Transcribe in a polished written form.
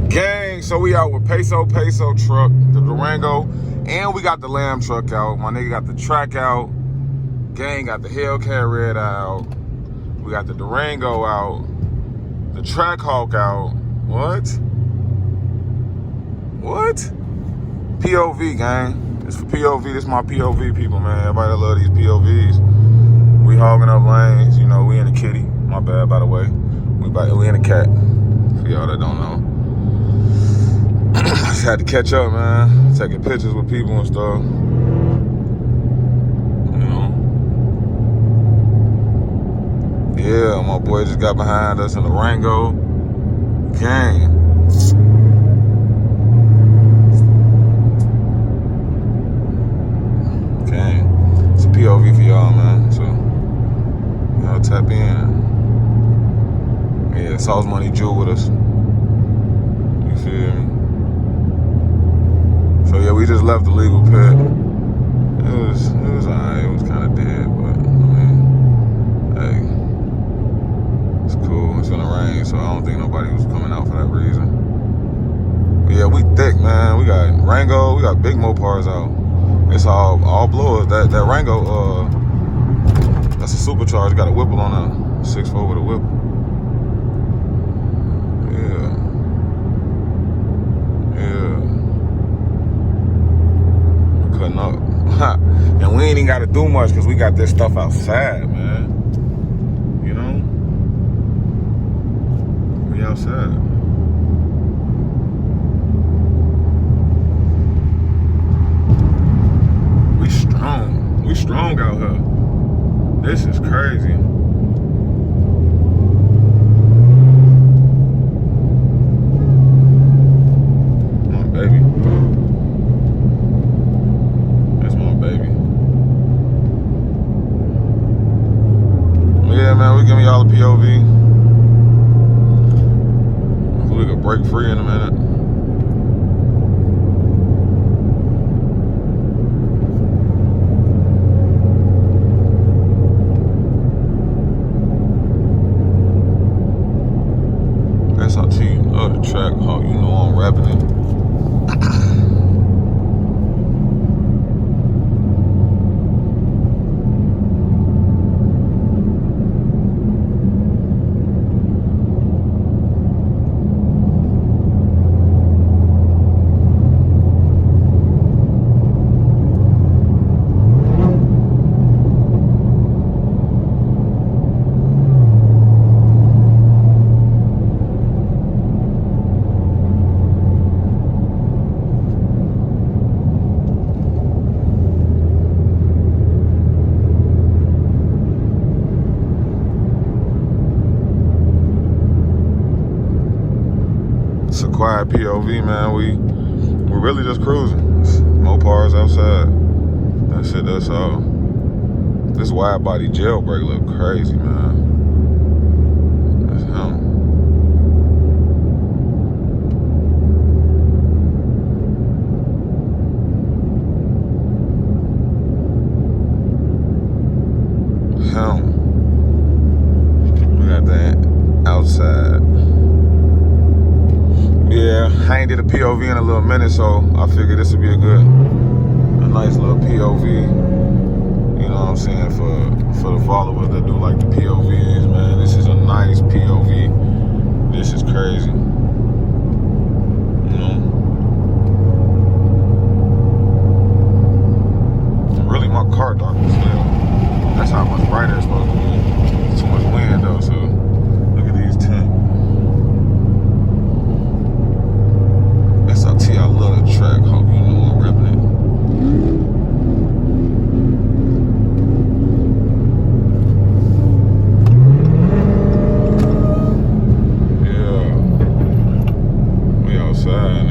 Gang, so we out with Peso truck, the Durango, and we got the Lamb truck out. My nigga got the track out. Gang got the HELLCAT red out. We got the Durango out. The TRACKHAWK out. What? POV, gang. It's for POV. This is my POV people, man. Everybody that love these POVs. We hogging up lanes. You know, we in the kitty. My bad, by the way. We in the cat. For y'all that don't know. Just had to catch up, man. Taking pictures with people and stuff. You know. Yeah, my boy just got behind us in the Durango. Gang. It's a POV for y'all, man. So y'all tap in. Yeah, Sauce Money Jewel with us. You feel me? So yeah, we just left the legal pit. It was alright. It was kind of dead, but I mean, hey, it's cool. It's gonna rain, so I don't think nobody was coming out for that reason. But yeah, we thick, man. We got Rango. We got big Mopars out. It's all blowers. That Rango, that's a supercharged. Got a Whipple on a 6.4 with a Whipple. Cutting up. And we ain't even got to do much because we got this stuff outside, man. You know? We outside. We strong out here. This is crazy. My baby. That's my baby. Yeah, man, we giving y'all a POV. We could break free in a minute. SRT, love the TRACKHAWK, you know I'm rapping it. It's a quiet POV, man. We're really just cruising. Mopars outside. That's it, that's all. This wide body jailbreak look crazy, man. That's him. We got that outside. Yeah, I ain't did a POV in a little minute, so I figured this would be a nice little POV. You know what I'm saying, for the followers that do like the POVs, man. This is a nice POV. This is crazy. You know? And really, my car dark as hell. That's how much brighter it's supposed to be. It's too much wind though, so look at these tints. SRT, I love the TRACKHAWK, you know I'm repping it. Yeah. We outside